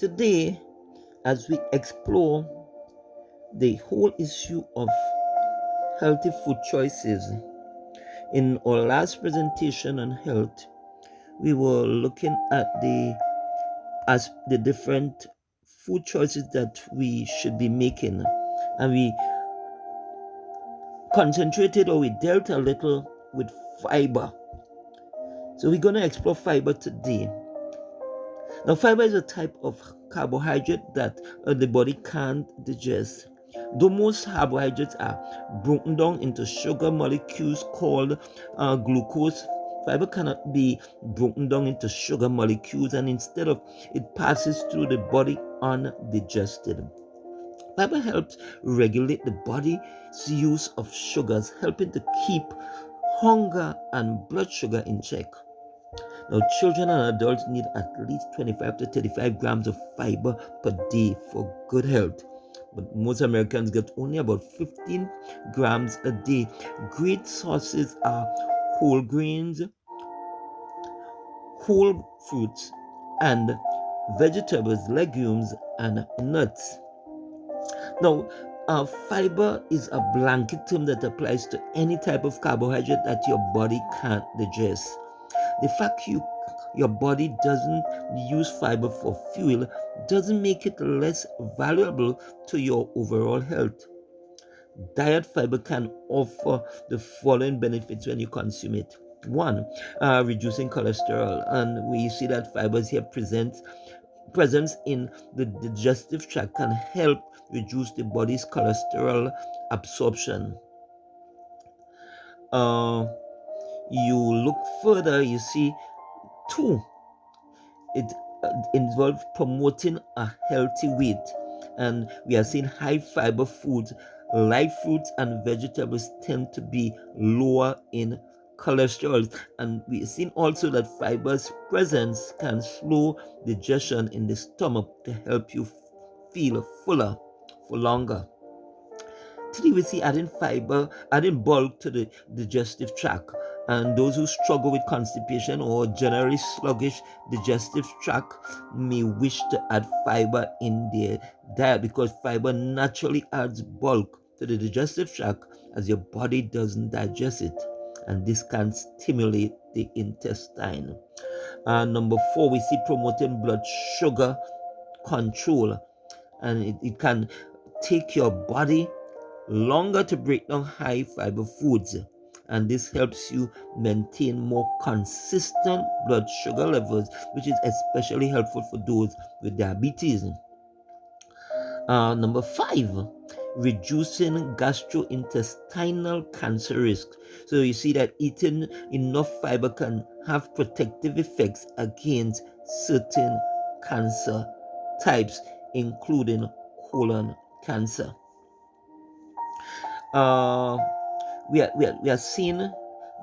Today, as we explore the whole issue of healthy food choices, in our last presentation on health, we were looking at the different food choices that we should be making, and we concentrated or we dealt a little with fiber. So we're going to explore fiber today. Now, fiber is a type of carbohydrate that the body can't digest. Though most carbohydrates are broken down into sugar molecules called glucose, fiber cannot be broken down into sugar molecules, and instead of it passes through the body undigested. Fiber helps regulate the body's use of sugars, helping to keep hunger and blood sugar in check. Now, children and adults need at least 25 to 35 grams of fiber per day for good health. But most Americans get only about 15 grams a day. Great sources are whole grains, whole fruits, and vegetables, legumes, and nuts. Now, fiber is a blanket term that applies to any type of carbohydrate that your body can't digest. The fact your body doesn't use fiber for fuel doesn't make it less valuable to your overall health. Diet fiber can offer the following benefits when you consume it. One, reducing cholesterol, and we see that fibers here presence in the digestive tract can help reduce the body's cholesterol absorption. You look further, you see two, it involves promoting a healthy weight, and we are seeing high fiber foods like fruits and vegetables tend to be lower in cholesterol, and we've seen also that fiber's presence can slow digestion in the stomach to help you feel fuller for longer. Today we see adding bulk to the digestive tract, and those who struggle with constipation or generally sluggish digestive tract may wish to add fiber in their diet, because fiber naturally adds bulk to the digestive tract as your body doesn't digest it, and this can stimulate the intestine. Number four, we see promoting blood sugar control, and it can take your body longer to break down high fiber foods, and this helps you maintain more consistent blood sugar levels, which is especially helpful for those with diabetes. Number five, reducing gastrointestinal cancer risk. So you see that eating enough fiber can have protective effects against certain cancer types, including colon cancer. We are seeing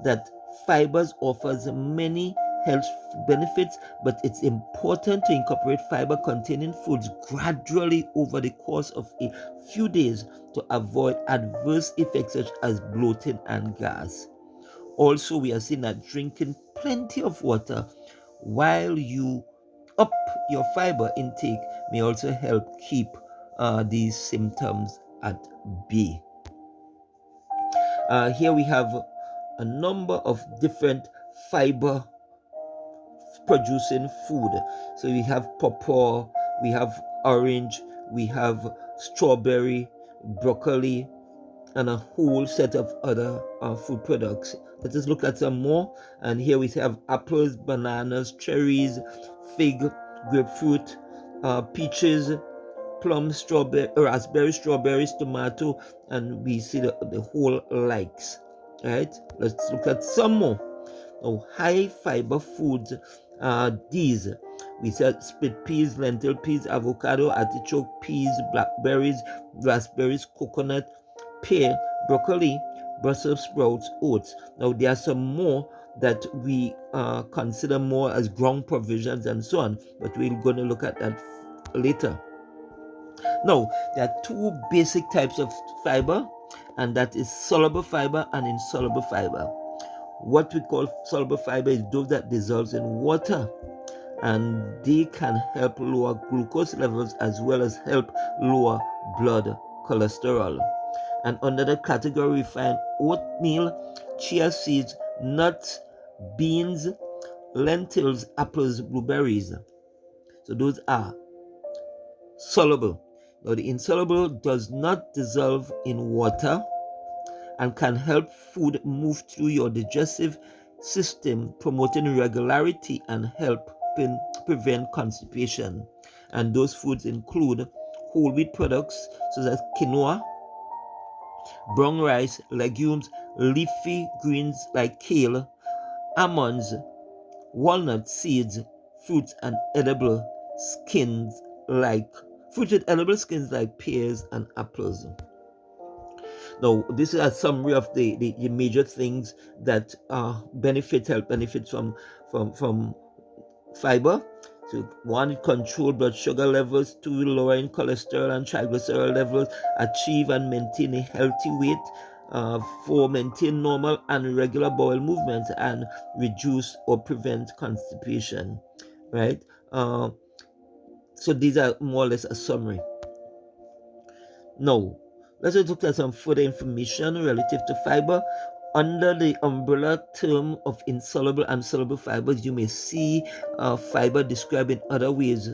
that fibers offers many health benefits, but it's important to incorporate fiber containing foods gradually over the course of a few days to avoid adverse effects such as bloating and gas. Also, we are seeing that drinking plenty of water while you up your fiber intake may also help keep these symptoms at bay. Here we have a number of different fiber producing food. So we have pawpaw, we have orange, we have strawberry, broccoli, and a whole set of other food products. Let us look at some more. And here we have apples, bananas, cherries, fig, grapefruit, peaches, plum, strawberry, raspberry, strawberries, tomato, and we see the whole likes. Right? Let's look at some more. Now, high fiber foods are these. We said split peas, lentil peas, avocado, artichoke, peas, blackberries, raspberries, coconut, pear, broccoli, Brussels sprouts, oats. Now, there are some more that we consider more as ground provisions and so on, but we're going to look at that later. Now, there are two basic types of fiber, and that is soluble fiber and insoluble fiber. What we call soluble fiber is those that dissolves in water, and they can help lower glucose levels as well as help lower blood cholesterol. And under the category we find oatmeal, chia seeds, nuts, beans, lentils, apples, blueberries. So those are soluble. Now the insoluble does not dissolve in water and can help food move through your digestive system, promoting regularity and helping prevent constipation. And those foods include whole wheat products such as quinoa, brown rice, legumes, leafy greens like kale, almonds, walnut seeds, fruits and edible skins like fruits with edible skins like pears and apples. Now, this is a summary of the major things that health benefits from fiber. So, one, control blood sugar levels. Two, lowering cholesterol and triglyceride levels. Achieve and maintain a healthy weight. Four, maintain normal and regular bowel movements and reduce or prevent constipation. Right? So these are more or less a summary. Now, let's look at some further information relative to fiber. Under the umbrella term of insoluble and soluble fibers, you may see fiber described in other ways.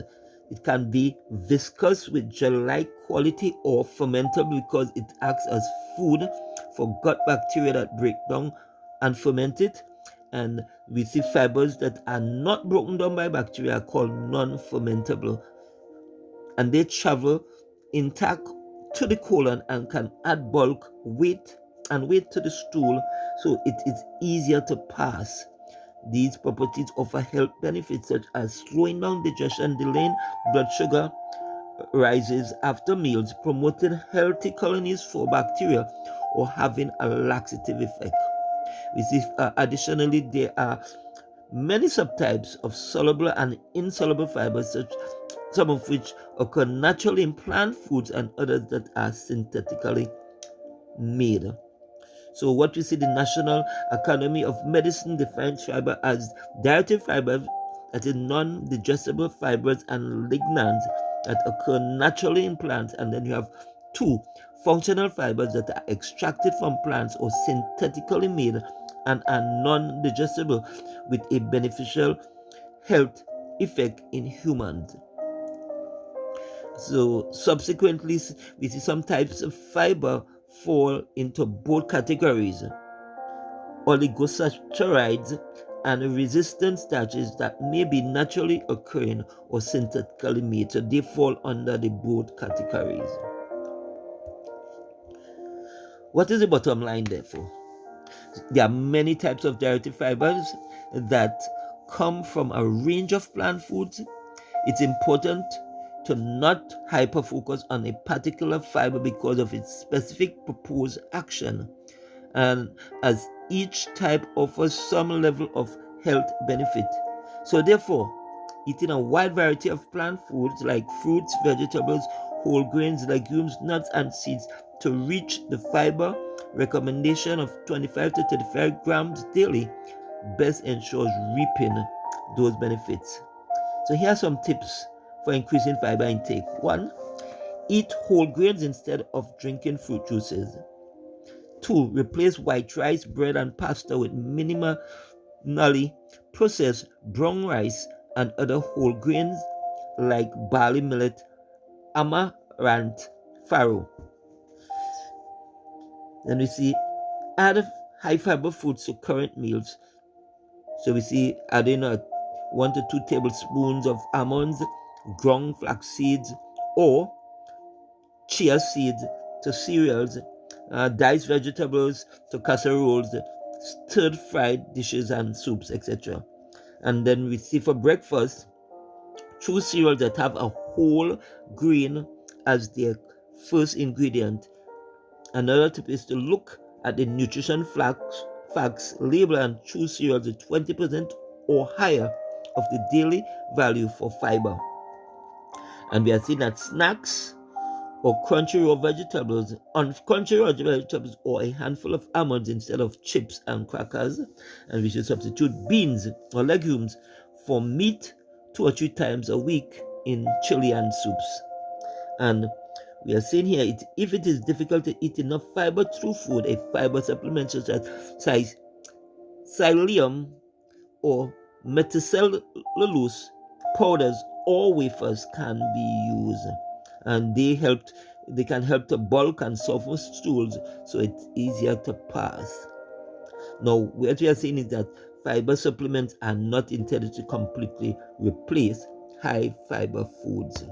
It can be viscous with gel-like quality or fermentable because it acts as food for gut bacteria that break down and ferment it. And we see fibers that are not broken down by bacteria called non-fermentable. And they travel intact to the colon and can add bulk, weight to the stool, so it is easier to pass. These properties offer health benefits such as slowing down digestion, delaying blood sugar rises after meals, promoting healthy colonies for bacteria, or having a laxative effect. We see additionally there are many subtypes of soluble and insoluble fibers, some of which occur naturally in plant foods and others that are synthetically made. So what we see, the National Academy of Medicine defines fiber as dietary fibers, that is non-digestible fibers and lignans that occur naturally in plants. And then you have two, functional fibers that are extracted from plants or synthetically made and are non-digestible with a beneficial health effect in humans. So subsequently, we see some types of fiber fall into both categories: oligosaccharides and resistant starches that may be naturally occurring or synthetically made. So they fall under the both categories. What is the bottom line, therefore? There are many types of dietary fibers that come from a range of plant foods. It's important to not hyper-focus on a particular fiber because of its specific proposed action, and as each type offers some level of health benefit. So therefore, eating a wide variety of plant foods like fruits, vegetables, whole grains, legumes, nuts, and seeds to reach the fiber recommendation of 25 to 35 grams daily best ensures reaping those benefits. So here are some tips for increasing fiber intake. 1. Eat whole grains instead of drinking fruit juices. 2. Replace white rice, bread, and pasta with minimally processed brown rice and other whole grains like barley, millet, amaranth, farro. Then we see add high fiber foods to current meals. So we see adding 1 to 2 tablespoons of almonds, ground flax seeds, or chia seeds to cereals, diced vegetables to casseroles, stir fried dishes and soups, etc. And then we see for breakfast, choose cereals that have a whole grain as their first ingredient. Another tip is to look at the nutrition facts label and choose cereals with 20% or higher of the daily value for fiber. And we are seeing that snacks or crunchy raw vegetables, or a handful of almonds instead of chips and crackers. And we should substitute beans or legumes for meat 2 or 3 times a week in Chilean soups. And we are saying here, if it is difficult to eat enough fiber through food, a fiber supplement such as psyllium or methylcellulose powders or wafers can be used, and they can help to bulk and soften stools so it's easier to pass. Now, what we are saying is that fiber supplements are not intended to completely replace high fiber foods.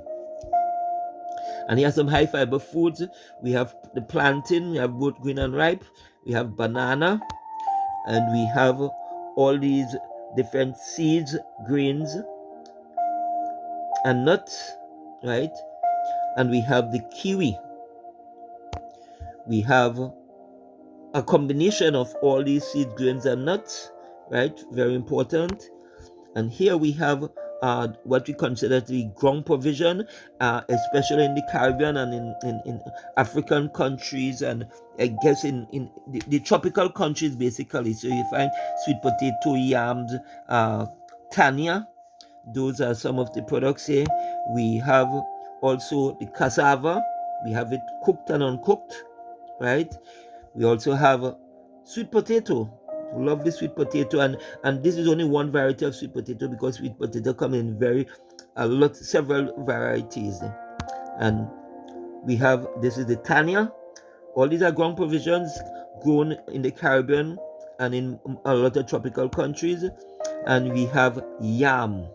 And here are some high fiber foods. We have the plantain, we have both green and ripe, we have banana, and we have all these different seeds, grains, and nuts, right? And we have the kiwi. We have a combination of all these seeds, grains, and nuts, right? Very important. And here we have what we consider to be ground provision, especially in the Caribbean and in African countries, and I guess in the tropical countries basically. So you find sweet potato, yams, tania. Those are some of the products here. We have also the cassava. We have it cooked and uncooked, right? We also have sweet potato. Lovely sweet potato, and this is only one variety of sweet potato, because sweet potato come in several varieties. And we have, this is the tania. All these are ground provisions grown in the Caribbean and in a lot of tropical countries. And we have yam.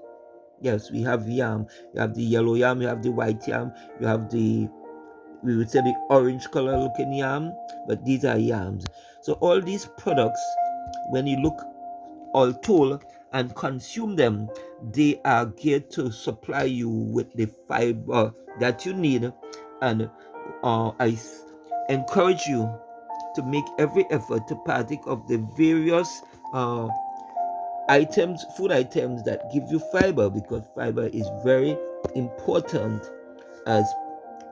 Yes, we have yam. You have the yellow yam, you have the white yam, you have we would say the orange color looking yam, but these are yams. So all these products, when you look all told and consume them, they are geared to supply you with the fiber that you need. And I encourage you to make every effort to partake of the various food items that give you fiber, because fiber is very important as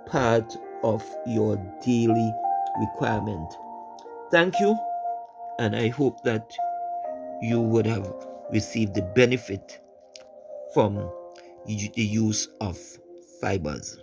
part of your daily requirement. Thank you, and I hope that you would have received the benefit from the use of fibers.